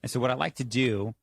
so what I like to do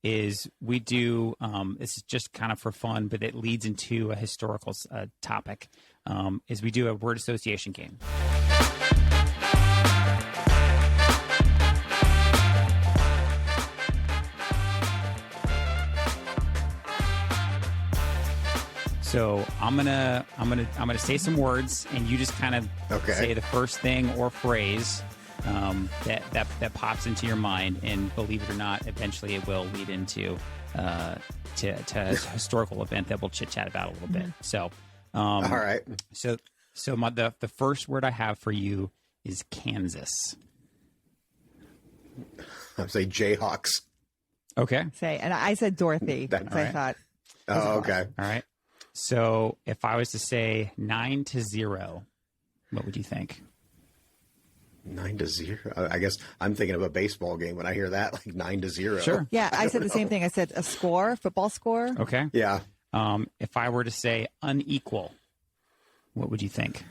is we do, this is just kind of for fun, but it leads into a historical topic, is we do a word association game. So I'm gonna say some words, and you just kind of say the first thing or phrase that pops into your mind. And believe it or not, eventually it will lead into to a historical event that we'll chit chat about a little bit. So, all right. So the first word I have for you is Kansas. I'd say Jayhawks. Okay. And I said Dorothy. I thought. Oh, okay. All right. So if I was to say 9-0, what would you think? 9-0. I guess I'm thinking of a baseball game when I hear that, like 9-0. Sure. Yeah, I said the same thing. I said a score, football score. Okay. Yeah. If I were to say unequal, what would you think?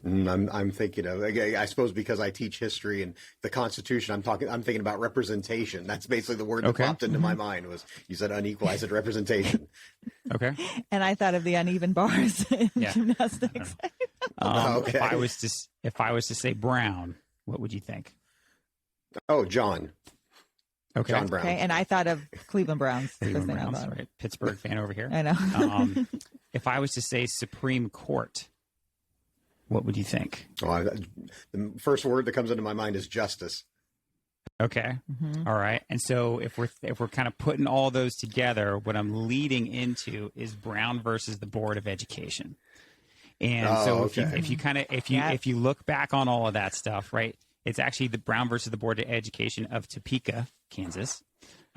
I'm thinking of, I suppose because I teach history and the Constitution, I'm thinking about representation. That's basically the word that popped into my mind was, you said unequal, I said representation. Okay. And I thought of the uneven bars in gymnastics. If I was to say Brown, what would you think? Oh, John. Okay. John Brown. Okay, and I thought of Cleveland Browns. Cleveland Browns, right? Pittsburgh fan over here. I know. If I was to say Supreme Court, what would you think? The first word that comes into my mind is justice. Okay. All right. And so if we're kind of putting all those together, what I'm leading into is Brown versus the Board of Education. And if you look back on all of that stuff, right, it's actually the Brown versus the Board of Education of Topeka, Kansas.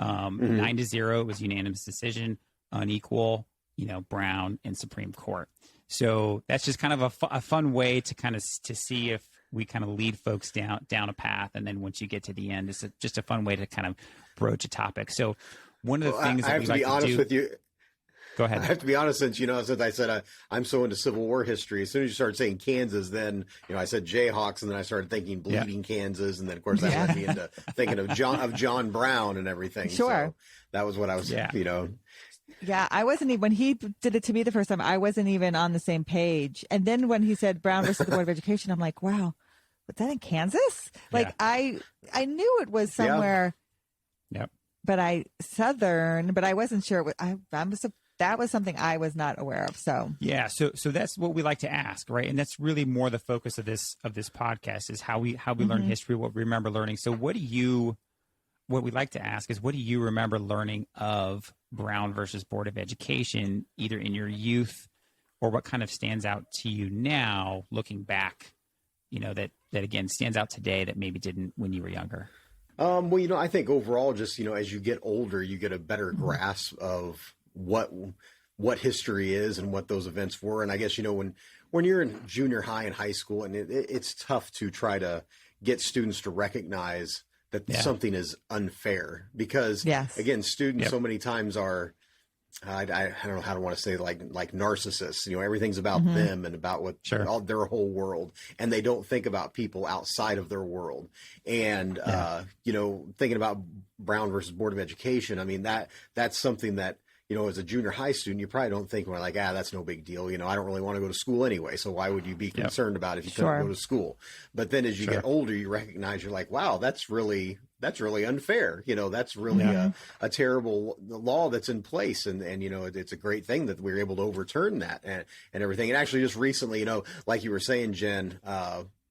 9-0 was unanimous decision, unequal, Brown and Supreme Court. So that's just kind of a fun way to kind of to see if we kind of lead folks down a path, and then once you get to the end, it's just a fun way to kind of broach a topic. So one of the things that we like to do. I have to be honest with you. Go ahead. I have to be honest, since I said I'm so into Civil War history. As soon as you started saying Kansas, then I said Jayhawks, and then I started thinking bleeding Kansas, and then of course that led me into thinking of John Brown and everything. Sure, so that was what I was. Yeah, I wasn't even, when he did it to me the first time, I wasn't even on the same page. And then when he said Brown versus the Board of Education, I'm like, wow, was that in Kansas? Like I knew it was somewhere, but Southern, but I wasn't sure. That was something I was not aware of. So so that's what we like to ask, right? And that's really more the focus of this podcast is how we learn history, what we remember learning. So what we like to ask is, what do you remember learning of Brown versus Board of Education, either in your youth or what kind of stands out to you now, looking back, that again stands out today that maybe didn't when you were younger? Well, I think overall, just, as you get older, you get a better grasp of what history is and what those events were. And I guess, when you're in junior high and high school, and it's tough to try to get students to recognize that something is unfair because, again, students so many times are, I don't know how to want to say, like narcissists. Everything's about them and about what their whole world, and they don't think about people outside of their world. And thinking about Brown versus Board of Education, I mean that's something that, as a junior high student, you probably don't think, well, like, that's no big deal. I don't really want to go to school anyway. So why would you be concerned about it if you couldn't go to school? But then as you get older, you recognize, you're like, wow, that's really unfair. That's really a terrible law that's in place. And it's a great thing that we were able to overturn that and everything. And actually just recently, like you were saying, Jen,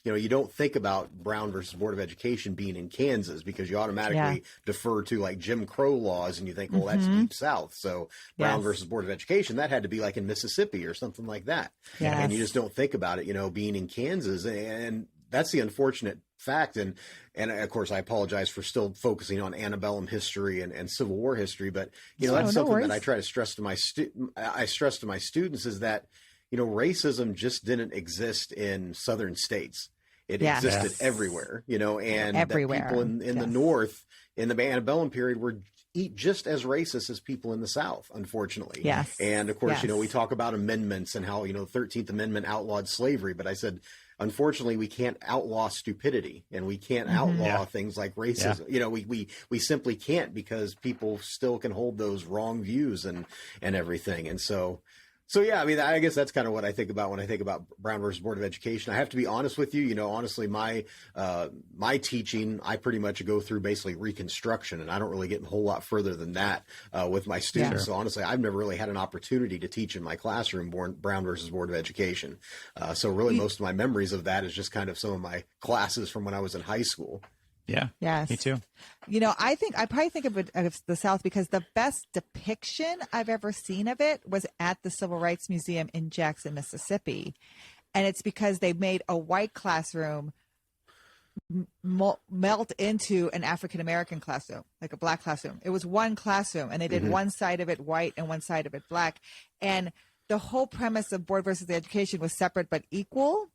you don't think about Brown versus Board of Education being in Kansas because you automatically defer to like Jim Crow laws and you think, well, that's Deep South. So Brown versus Board of Education, that had to be like in Mississippi or something like that. Yes. And you just don't think about it, being in Kansas. And that's the unfortunate fact. And of course, I apologize for still focusing on antebellum history and Civil War history. But, that's something that I try to stress to my students is that, racism just didn't exist in Southern states. It existed everywhere, and everywhere. People in the North in the antebellum period were just as racist as people in the South, unfortunately. Yes. And of course, we talk about amendments and how, 13th Amendment outlawed slavery. But I said, unfortunately we can't outlaw stupidity, and we can't outlaw things like racism. You know, we simply can't, because people still can hold those wrong views and everything. And so yeah, I mean, I guess that's kind of what I think about when I think about Brown versus Board of Education. I have to be honest with you. You know, honestly, my teaching, I pretty much go through basically Reconstruction, and I don't really get a whole lot further than that with my students. So honestly, I've never really had an opportunity to teach in my classroom Brown versus Board of Education. So really, most of my memories of that is just kind of some of my classes from when I was in high school. Yeah. Yes. Me too. You know, I probably think of it as the South because the best depiction I've ever seen of it was at the Civil Rights Museum in Jackson, Mississippi. And it's because they made a white classroom melt into an African-American classroom, like a black classroom. It was one classroom, and they did one side of it white and one side of it black. And the whole premise of Board versus Education was separate but equal.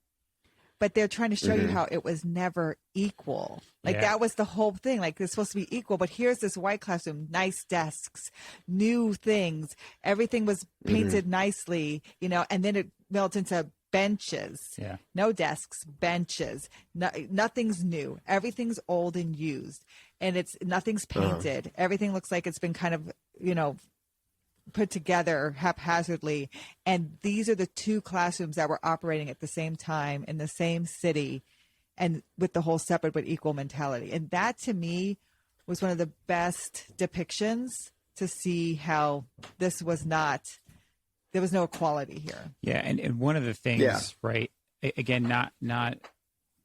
But they're trying to show you how it was never equal. Like that was the whole thing. Like it's supposed to be equal, but here's this white classroom, nice desks, new things. Everything was painted nicely, you know, and then it melted into benches. Yeah. No desks, benches. Nothing's new. Everything's old and used. And nothing's painted. Everything looks like it's been kind of, you know, put together haphazardly. And these are the two classrooms that were operating at the same time in the same city, and with the whole separate but equal mentality. And that to me was one of the best depictions to see how this was not, there was no equality here. Yeah. And one of the things, right, again, not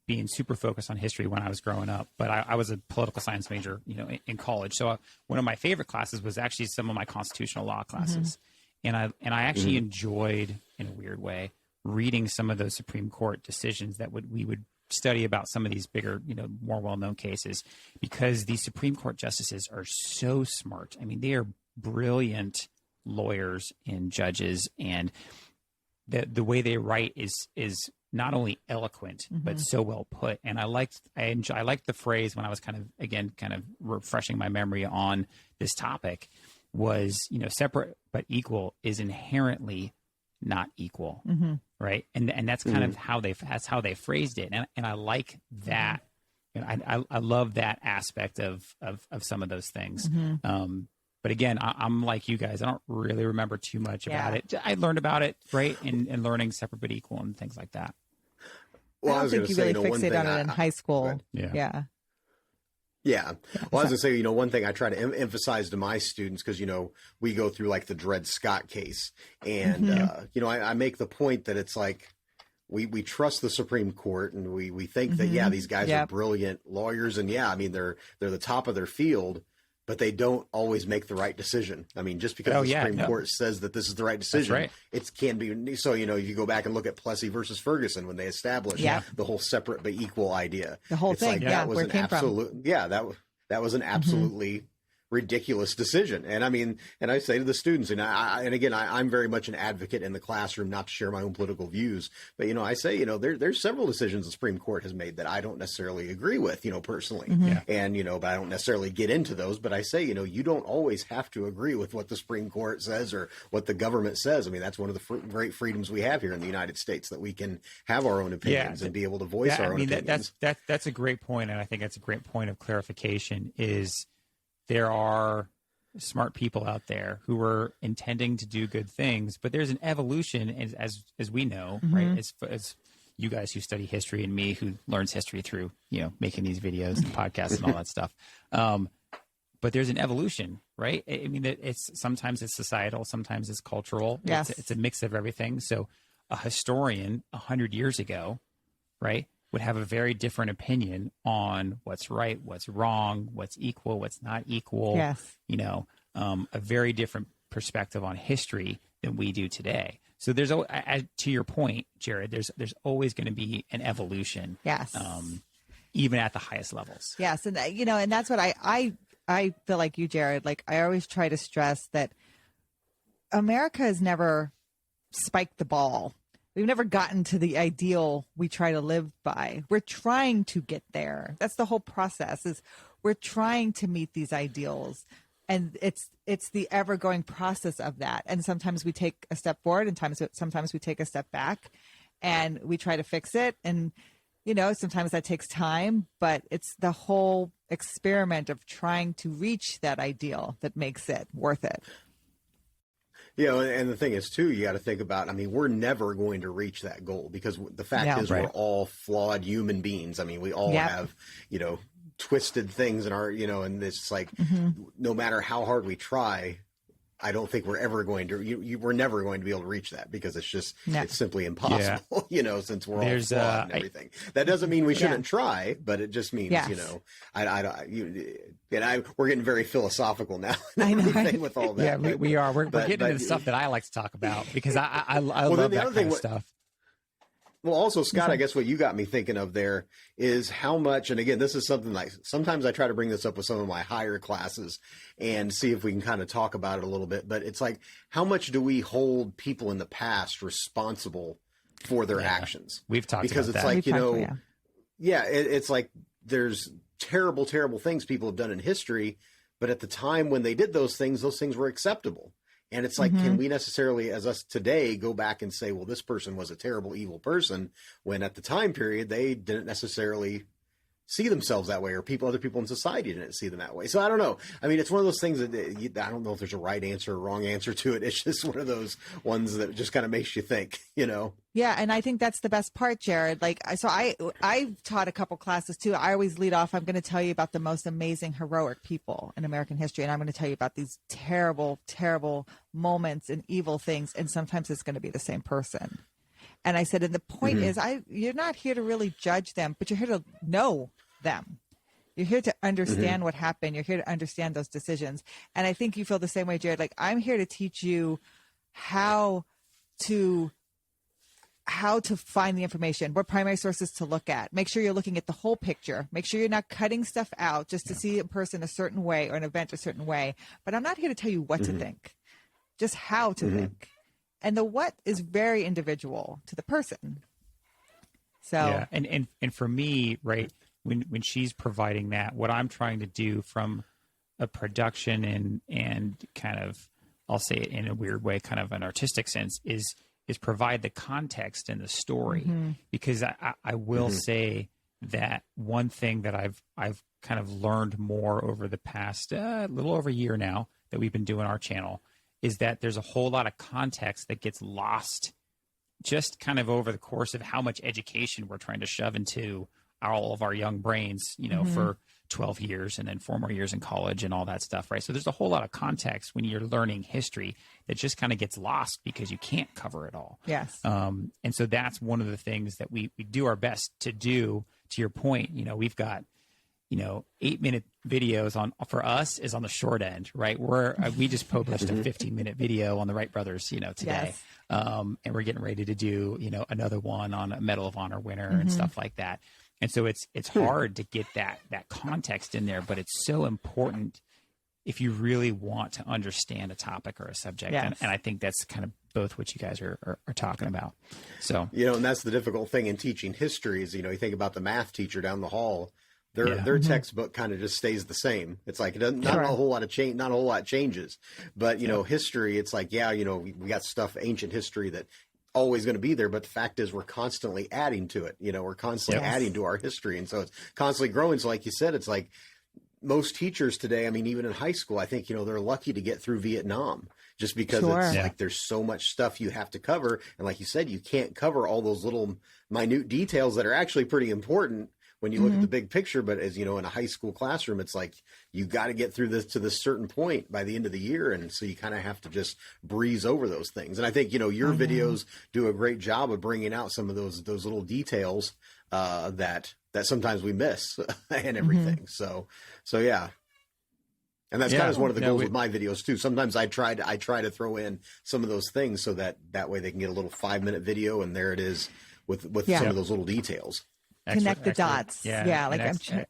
being super focused on history when I was growing up, but I was a political science major, you know, in college. So one of my favorite classes was actually some of my constitutional law classes. And I actually enjoyed, in a weird way, reading some of those Supreme Court decisions that we would study about some of these bigger, you know, more well-known cases, because these Supreme Court justices are so smart. I mean, they are brilliant lawyers and judges, and the way they write is not only eloquent, but so well put. And I liked the phrase when I was kind of refreshing my memory on this topic was, you know, separate but equal is inherently not equal. Right. And that's kind of how they phrased it. And I like that. You know, I love that aspect of some of those things. But again, I'm like you guys. I don't really remember too much about it. I learned about it, right, in learning separate but equal and things like that. Well, I don't think you really fixated on it in high school. Yeah. Well, I was going to say, you know, one thing I try to emphasize to my students, because, you know, we go through like the Dred Scott case, and, you know, I make the point that it's like we trust the Supreme Court, and we think that, these guys are brilliant lawyers, and I mean, they're the top of their field, but they don't always make the right decision. I mean, just because the Supreme Court says that this is the right decision, it can be. So, you know, if you go back and look at Plessy versus Ferguson, when they established the whole separate but equal idea, the whole thing, like, that was an absolute, that was an absolutely ridiculous decision. And I mean, and I say to the students, and I'm very much an advocate in the classroom, not to share my own political views, but, you know, I say, you know, there's several decisions the Supreme Court has made that I don't necessarily agree with, you know, personally. And, you know, but I don't necessarily get into those, but I say, you know, you don't always have to agree with what the Supreme Court says or what the government says. I mean, that's one of the great freedoms we have here in the United States, that we can have our own opinions and be able to voice our own opinions. That's a great point. And I think that's a great point of clarification is, there are smart people out there who are intending to do good things, but there's an evolution, as we know, right? As you guys who study history, and me who learns history through, you know, making these videos and podcasts and all that stuff. But there's an evolution, right? I mean, sometimes it's societal, sometimes it's cultural. Yes. It's a mix of everything. So a historian 100 years ago, right, would have a very different opinion on what's right, what's wrong, what's equal, what's not equal. Yes. You know, a very different perspective on history than we do today. So there's, to your point, Jared, there's always going to be an evolution. Yes. Even at the highest levels. Yes. And, you know, and that's what I feel like you, Jared, like I always try to stress that America has never spiked the ball. We've never gotten to the ideal we try to live by. We're trying to get there. That's the whole process, is we're trying to meet these ideals. And it's the ever-going process of that. And sometimes we take a step forward, and sometimes we take a step back. and we try to fix it. And, you know, sometimes that takes time, but it's the whole experiment of trying to reach that ideal that makes it worth it. You know, and the thing is, too, you got to think about, I mean, we're never going to reach that goal because the fact is we're all flawed human beings. I mean, we all have, you know, twisted things in our, you know, and it's like no matter how hard we try, I don't think we're ever going to, we're never going to be able to reach that because it's just, it's simply impossible, you know, since we're all flawed and everything. That doesn't mean we shouldn't try, but it just means, you know, we're getting very philosophical now and everything with all that. Yeah, we are. We're getting into stuff that I like to talk about because I love that kind of stuff. Well, also, Scott, I guess what you got me thinking of there is how much, and again, this is something like sometimes I try to bring this up with some of my higher classes and see if we can kind of talk about it a little bit. But it's like, how much do we hold people in the past responsible for their actions? We've talked because about it's that. like, you know, it's like there's terrible, terrible things people have done in history. But at the time when they did those things were acceptable. And it's like, can we necessarily, as us today, go back and say, well, this person was a terrible, evil person, when at the time period, they didn't necessarily see themselves that way, or other people in society didn't see them that way. So I don't know. I mean, it's one of those things that I don't know if there's a right answer or wrong answer to it. It's just one of those ones that just kind of makes you think, you know? Yeah. And I think that's the best part, Jared. Like, so I taught a couple classes too. I always lead off. I'm going to tell you about the most amazing, heroic people in American history. And I'm going to tell you about these terrible, terrible moments and evil things. And sometimes it's going to be the same person. And I said, and the point is, you're not here to really judge them, but you're here to know them. You're here to understand what happened. You're here to understand those decisions. And I think you feel the same way, Jared. Like, I'm here to teach you how to find the information, what primary sources to look at. Make sure you're looking at the whole picture. Make sure you're not cutting stuff out just to see a person a certain way or an event a certain way. But I'm not here to tell you what to think, just how to think. And the what is very individual to the person. So yeah, and for me, right, when she's providing that, what I'm trying to do from a production and kind of, I'll say it in a weird way, kind of an artistic sense, is provide the context and the story. Because I will say that one thing that I've kind of learned more over the past little over a year now that we've been doing our channel is that there's a whole lot of context that gets lost just kind of over the course of how much education we're trying to shove into all of our young brains, you know, for 12 years and then 4 more years in college and all that stuff, right? So there's a whole lot of context when you're learning history that just kind of gets lost because you can't cover it all. Yes. And so that's one of the things that we do our best to do. To your point, you know, we've got, you know, 8-minute videos for us is on the short end, right? We just published a 15-minute video on the Wright brothers, you know, today. Yes. And we're getting ready to do, you know, another one on a Medal of Honor winner and stuff like that. And so it's hard to get that context in there, but it's so important if you really want to understand a topic or a subject. Yes. And I think that's kind of both what you guys are talking about. So, you know, and that's the difficult thing in teaching history is, you know, you think about the math teacher down the hall, their textbook kind of just stays the same. It's like, it doesn't, not a whole lot of change, not a whole lot changes, but you know, history, it's like, yeah, you know, we got stuff, ancient history that always going to be there, but the fact is we're constantly adding to it. You know, we're constantly adding to our history. And so it's constantly growing. So like you said, it's like most teachers today, I mean, even in high school, I think, you know, they're lucky to get through Vietnam just because it's like there's so much stuff you have to cover. And like you said, you can't cover all those little minute details that are actually pretty important when you look at the big picture. But as you know, in a high school classroom, it's like you got to get through this to this certain point by the end of the year. And so you kind of have to just breeze over those things. And I think, you know, your videos do a great job of bringing out some of those little details that sometimes we miss and everything. So yeah. And that's kind of one of the goals with my videos too. Sometimes I try to throw in some of those things so that way they can get a little 5-minute video and there it is with some of those little details. Connect the dots. Like extra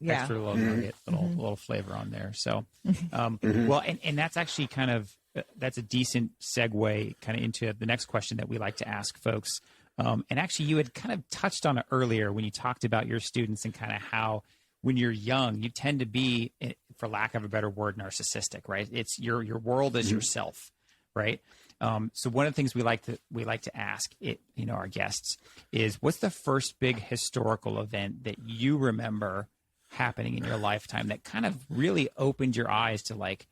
little flavor on there. So, well, and that's actually kind of, that's a decent segue kind of into the next question that we like to ask folks. And actually you had kind of touched on it earlier when you talked about your students and kind of how when you're young, you tend to be, for lack of a better word, narcissistic, right? It's your world is yourself, right? So one of the things we like to ask our guests is, what's the first big historical event that you remember happening in your lifetime that kind of really opened your eyes to like,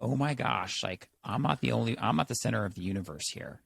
oh my gosh, like I'm not the center of the universe here.